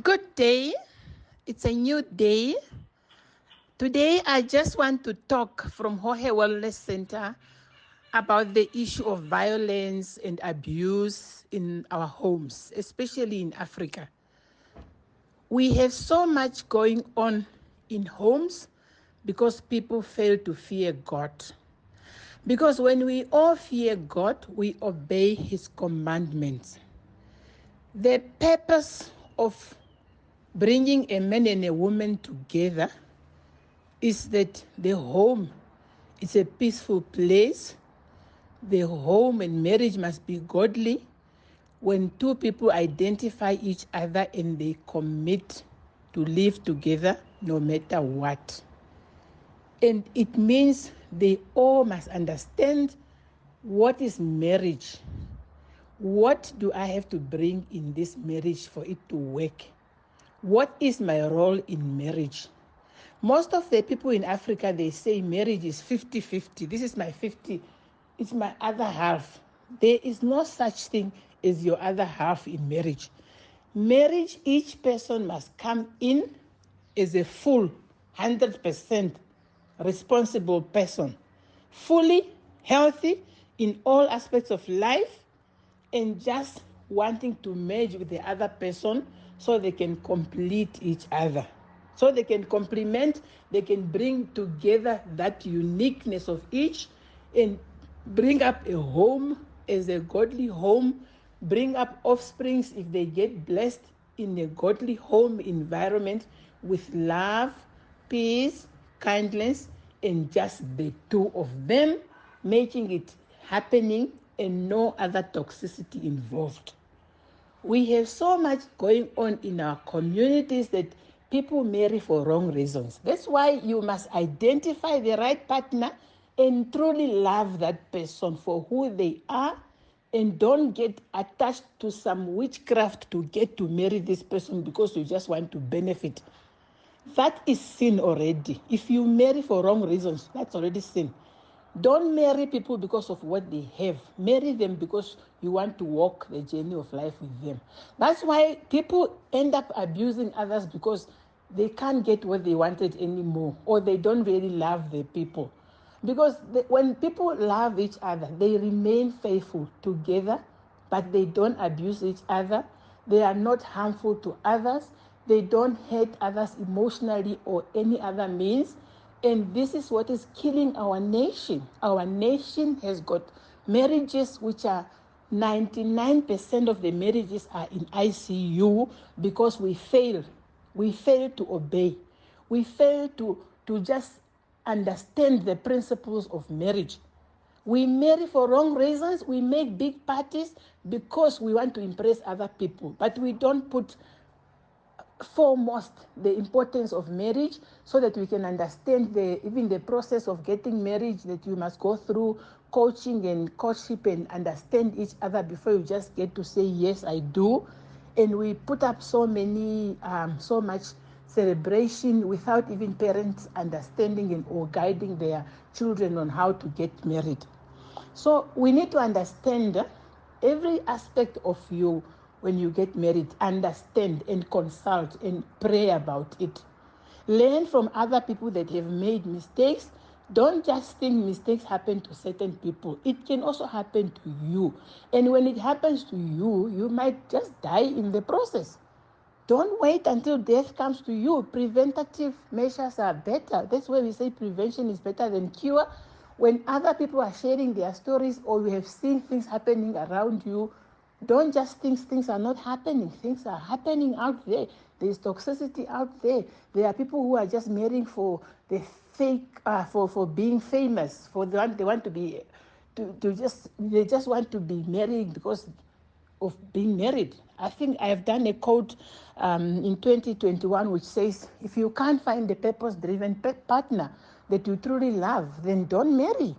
Good day. It's a new day. Today, I just want to talk from Hohe Wellness Center about the issue of violence and abuse in our homes, especially in Africa. We have so much going on in homes because people fail to fear God. Because when we all fear God, we obey His commandments. The purpose of bringing a man and a woman together is that the home is a peaceful place. The home and marriage must be godly. When two people identify each other and they commit to live together no matter what. And it means they all must understand what is marriage. What do I have to bring in this marriage for it to work? What is my role in marriage? Most of the people in Africa, they say marriage is 50-50. This is my 50. It's my other half. There is no such thing as your other half in marriage. Marriage, each person must come in as a full, 100% responsible person. Fully healthy in all aspects of life and just wanting to merge with the other person so they can complete each other. So they can complement, they can bring together that uniqueness of each and bring up a home as a godly home, bring up offsprings if they get blessed in a godly home environment with love, peace, kindness, and just the two of them, making it happening and no other toxicity involved. We have so much going on in our communities that people marry for wrong reasons. That's why you must identify the right partner and truly love that person for who they are and don't get attached to some witchcraft to get to marry this person because you just want to benefit. That is sin already. If you marry for wrong reasons, that's already sin. Don't marry people because of what they have. Marry them because you want to walk the journey of life with them. That's why people end up abusing others because they can't get what they wanted anymore or they don't really love the people. Because when people love each other, they remain faithful together, but they don't abuse each other. They are not harmful to others. They don't hurt others emotionally or any other means. And this is what is killing our nation. Our nation has got marriages which are 99% of the marriages are in ICU because we fail. We fail to obey. We fail to just understand the principles of marriage. We marry for wrong reasons. We make big parties because we want to impress other people. But we don't put foremost the importance of marriage so that we can understand even the process of getting married, that you must go through coaching and courtship and understand each other before you just get to say, yes, I do. And we put up so much celebration without even parents understanding and or guiding their children on how to get married. So we need to understand every aspect of you when you get married. Understand and consult and pray about it. Learn from other people that have made mistakes. Don't just think mistakes happen to certain people. It can also happen to you. And when it happens to you, you might just die in the process. Don't wait until death comes to you. Preventative measures are better. That's why we say prevention is better than cure. When other people are sharing their stories or you have seen things happening around you, don't just think things are not happening. Things are happening out there. There's toxicity out there. There are people who are just marrying for the fake, for being famous. They want to be, they just want to be married because of being married. I think I have done a quote in 2021 which says, if you can't find a purpose-driven partner that you truly love, then don't marry.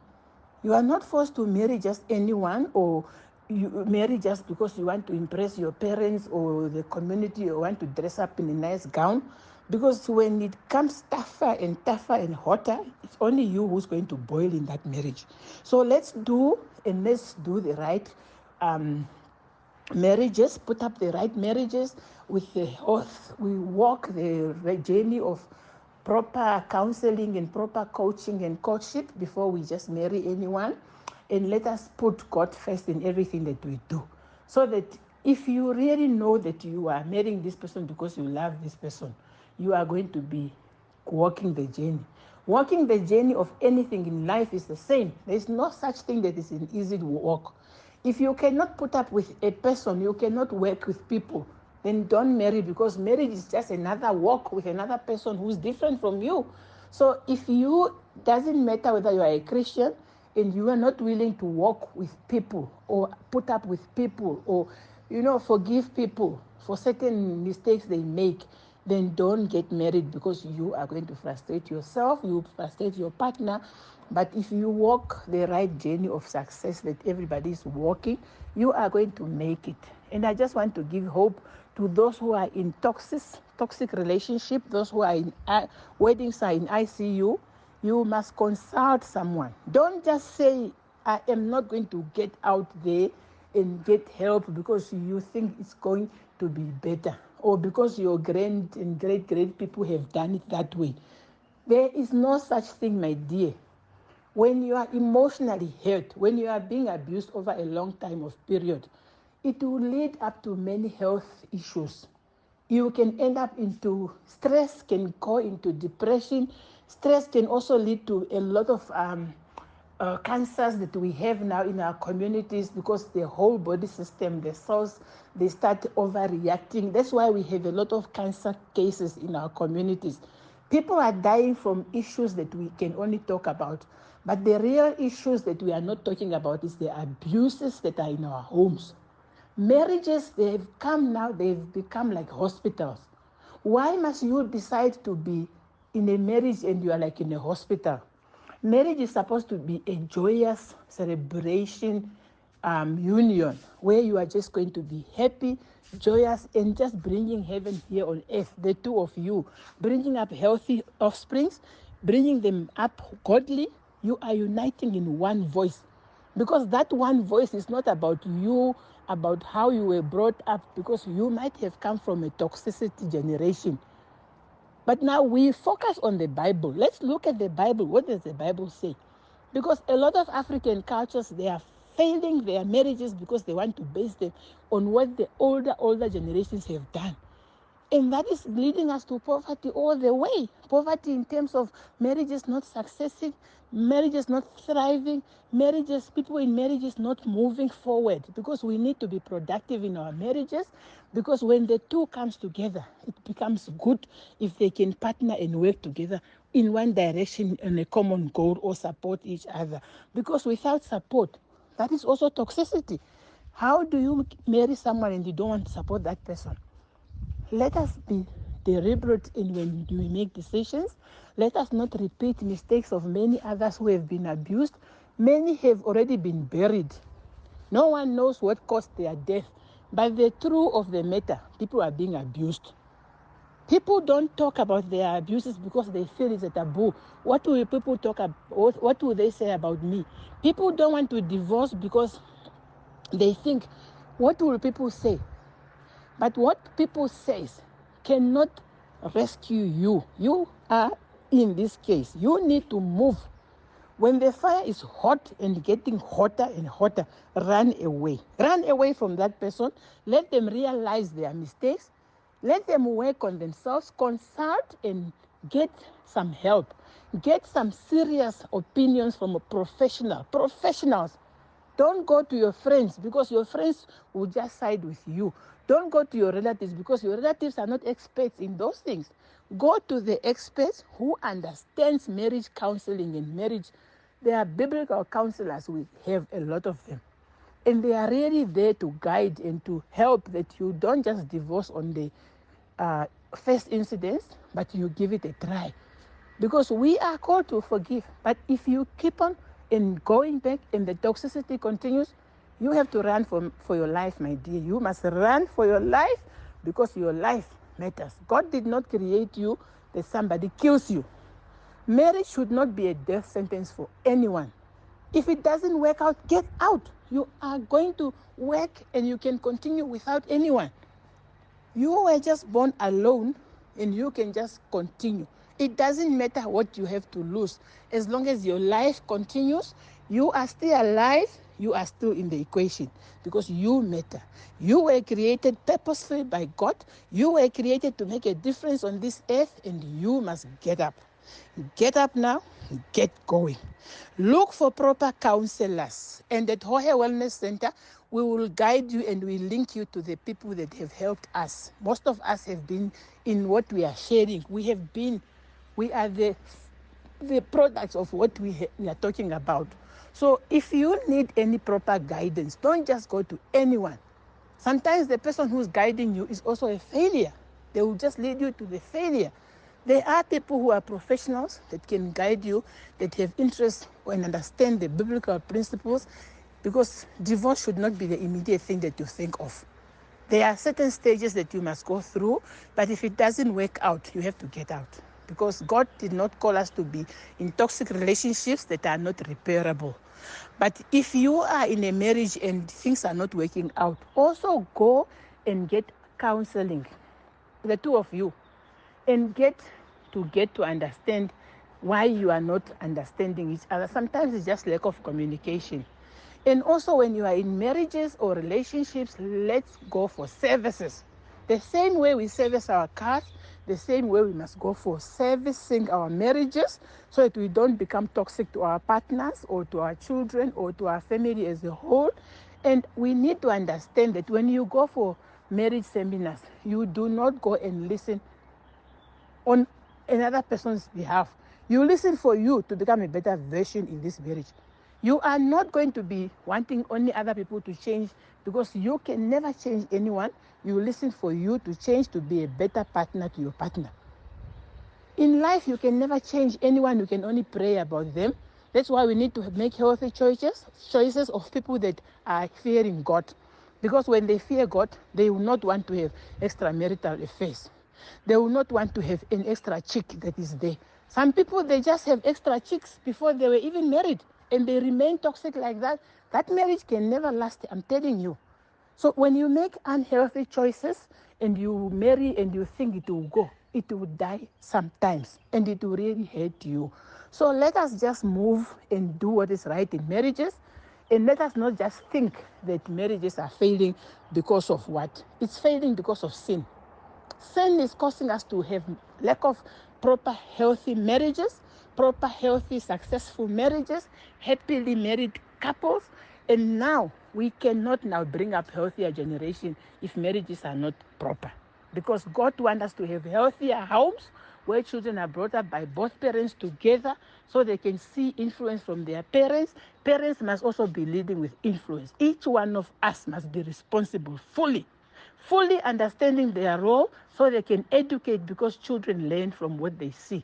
You are not forced to marry just anyone, or you marry just because you want to impress your parents or the community or want to dress up in a nice gown. Because when it comes tougher and hotter, it's only you who's going to boil in that marriage. So let's do the right marriages, put up the right marriages with the oath. We walk the journey of proper counseling and proper coaching and courtship before we just marry anyone. And let us put God first in everything that we do. So that if you really know that you are marrying this person because you love this person, you are going to be walking the journey. Walking the journey of anything in life is the same. There is no such thing that is an easy walk. If you cannot put up with a person, you cannot work with people, then don't marry, because marriage is just another walk with another person who's different from you. So if you, doesn't matter whether you are a Christian and you are not willing to walk with people or put up with people or, forgive people for certain mistakes they make, then don't get married, because you are going to frustrate yourself, you frustrate your partner. But if you walk the right journey of success that everybody is walking, you are going to make it. And I just want to give hope to those who are in toxic relationship, those who are in weddings are in ICU. You must consult someone. Don't just say, I am not going to get out there and get help because you think it's going to be better, or because your grand and great people have done it that way. There is no such thing, my dear. When you are emotionally hurt, when you are being abused over a long time of period, it will lead up to many health issues. You can end up into stress, can go into depression. Stress can also lead to a lot of cancers that we have now in our communities, because the whole body system, the cells, they start overreacting. That's why we have a lot of cancer cases in our communities. People are dying from issues that we can only talk about. But the real issues that we are not talking about is the abuses that are in our homes. Marriages, they've become like hospitals. Why must you decide to be in a marriage and you are like in a hospital? Marriage is supposed to be a joyous celebration, union, where you are just going to be happy, joyous, and just bringing heaven here on earth, the two of you, bringing up healthy offsprings, bringing them up godly. You are uniting in one voice. Because that one voice is not about you, about how you were brought up, because you might have come from a toxicity generation. But now we focus on the Bible. Let's look at the Bible. What does the Bible say? Because a lot of African cultures, they are failing their marriages because they want to base them on what the older generations have done. And that is leading us to poverty all the way. Poverty in terms of marriages not succeeding, marriages not thriving, people in marriages not moving forward. Because we need to be productive in our marriages. Because when the two comes together, it becomes good if they can partner and work together in one direction in a common goal or support each other. Because without support, that is also toxicity. How do you marry someone and you don't want to support that person? Let us be deliberate in when we make decisions. Let us not repeat mistakes of many others who have been abused. Many have already been buried. No one knows what caused their death. But the truth of the matter, people are being abused. People don't talk about their abuses because they feel it's a taboo. What will people talk about? What will they say about me? People don't want to divorce because they think, what will people say? But what people say cannot rescue you. You are in this case. You need to move. When the fire is hot and getting hotter and hotter, run away. Run away from that person. Let them realize their mistakes. Let them work on themselves. Consult and get some help. Get some serious opinions from a professional. Professionals. Don't go to your friends, because your friends will just side with you. Don't go to your relatives, because your relatives are not experts in those things. Go to the experts who understands marriage counseling and marriage. There are biblical counselors. We have a lot of them. And they are really there to guide and to help, that you don't just divorce on the first incidents, but you give it a try. Because we are called to forgive. But if you keep on in going back and the toxicity continues, you have to run for your life, my dear. You must run for your life, because your life matters. God did not create you that somebody kills you. Marriage should not be a death sentence for anyone. If it doesn't work out, get out. You are going to work and you can continue without anyone. You were just born alone and you can just continue. It doesn't matter what you have to lose. As long as your life continues, you are still alive, you are still in the equation because you matter. You were created purposefully by God. You were created to make a difference on this earth and you must get up. Get up now, get going. Look for proper counselors. And at Hohe Wellness Center, we will guide you and we link you to the people that have helped us. Most of us have been in what we are sharing. We are the products of what we are talking about. So if you need any proper guidance, don't just go to anyone. Sometimes the person who's guiding you is also a failure. They will just lead you to the failure. There are people who are professionals that can guide you, that have interest and understand the biblical principles, because divorce should not be the immediate thing that you think of. There are certain stages that you must go through, but if it doesn't work out, you have to get out. Because God did not call us to be in toxic relationships that are not repairable. But if you are in a marriage and things are not working out, also go and get counseling, the two of you, and get to understand why you are not understanding each other. Sometimes it's just lack of communication. And also when you are in marriages or relationships, let's go for services. The same way we service our cars, the same way we must go for servicing our marriages so that we don't become toxic to our partners or to our children or to our family as a whole. And we need to understand that when you go for marriage seminars, you do not go and listen on another person's behalf. You listen for you to become a better version in this marriage. You are not going to be wanting only other people to change, because you can never change anyone. You listen for you to change, to be a better partner to your partner. In life, you can never change anyone. You can only pray about them. That's why we need to make healthy choices of people that are fearing God. Because when they fear God, they will not want to have extramarital affairs. They will not want to have an extra chick that is there. Some people, they just have extra chicks before they were even married, and they remain toxic like that. That marriage can never last, I'm telling you. So when you make unhealthy choices and you marry and you think it will go, it will die sometimes and it will really hurt you. So let us just move and do what is right in marriages, and let us not just think that marriages are failing because of what? It's failing because of sin. Sin is causing us to have lack of proper healthy marriages, proper healthy successful marriages, happily married couples. And now we cannot now bring up healthier generation if marriages are not proper. Because God wants us to have healthier homes where children are brought up by both parents together so they can see influence from their parents. Parents must also be leading with influence. Each one of us must be responsible fully understanding their role so they can educate, because children learn from what they see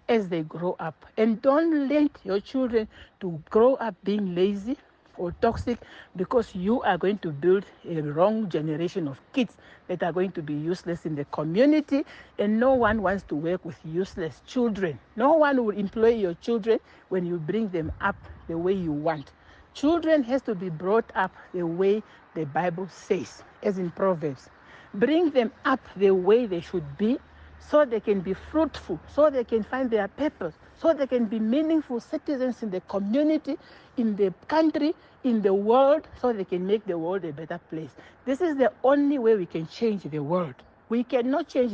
as they grow up. And don't let your children to grow up being lazy or toxic, because you are going to build a wrong generation of kids that are going to be useless in the community, and no one wants to work with useless children. No one will employ your children when you bring them up the way you want. Children has to be brought up the way the Bible says, as in Proverbs. Bring them up the way they should be, so they can be fruitful, so they can find their purpose, so they can be meaningful citizens in the community, in the country, in the world, so they can make the world a better place. This is the only way we can change the world. We cannot change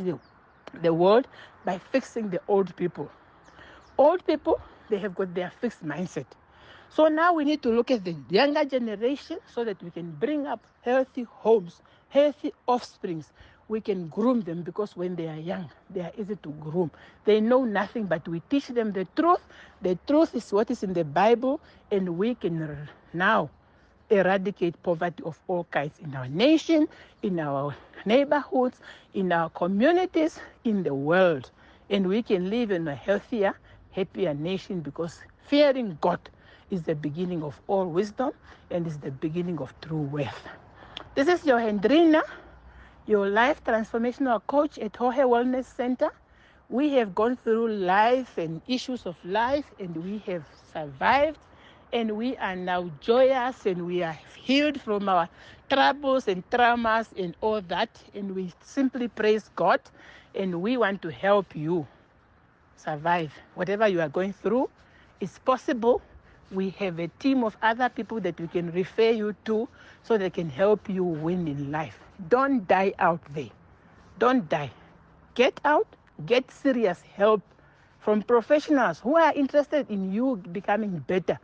the world by fixing the old people. Old people, they have got their fixed mindset. So now we need to look at the younger generation so that we can bring up healthy homes, healthy offsprings. We can groom them, because when they are young, they are easy to groom. They know nothing, but we teach them the truth. The truth is what is in the Bible, and we can now eradicate poverty of all kinds in our nation, in our neighborhoods, in our communities, in the world. And we can live in a healthier, happier nation, because fearing God is the beginning of all wisdom and is the beginning of true wealth. This is your Hendrina, your life transformational coach at Hohe Wellness Center. We have gone through life and issues of life, and we have survived, and we are now joyous, and we are healed from our troubles and traumas and all that. And we simply praise God, and we want to help you survive whatever you are going through. It's possible. We have a team of other people that we can refer you to so they can help you win in life. Don't die out there. Don't die. Get out, get serious help from professionals who are interested in you becoming better,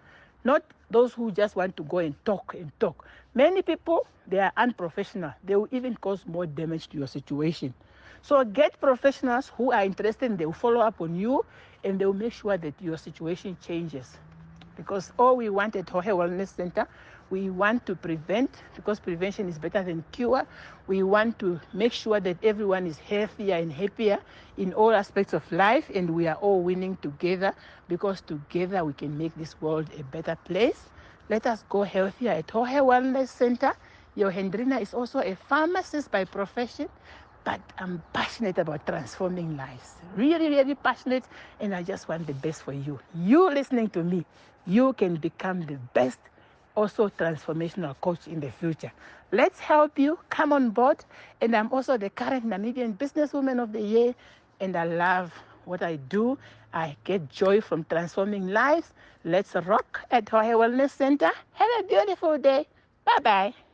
not those who just want to go and talk and talk. Many people, they are unprofessional. They will even cause more damage to your situation. So get professionals who are interested, they will follow up on you, and they will make sure that your situation changes. Because all we want at Hohe Wellness Center, we want to prevent, because prevention is better than cure. We want to make sure that everyone is healthier and happier in all aspects of life, and we are all winning together, because together we can make this world a better place. Let us go healthier at Hohe Wellness Center. Your Hendrina is also a pharmacist by profession, but I'm passionate about transforming lives. Really, really passionate, and I just want the best for you. You listening to me, you can become the best, also transformational coach in the future. Let's help you. Come on board. And I'm also the current Namibian Businesswoman of the Year, and I love what I do. I get joy from transforming lives. Let's rock at Hohe Wellness Center. Have a beautiful day. Bye-bye.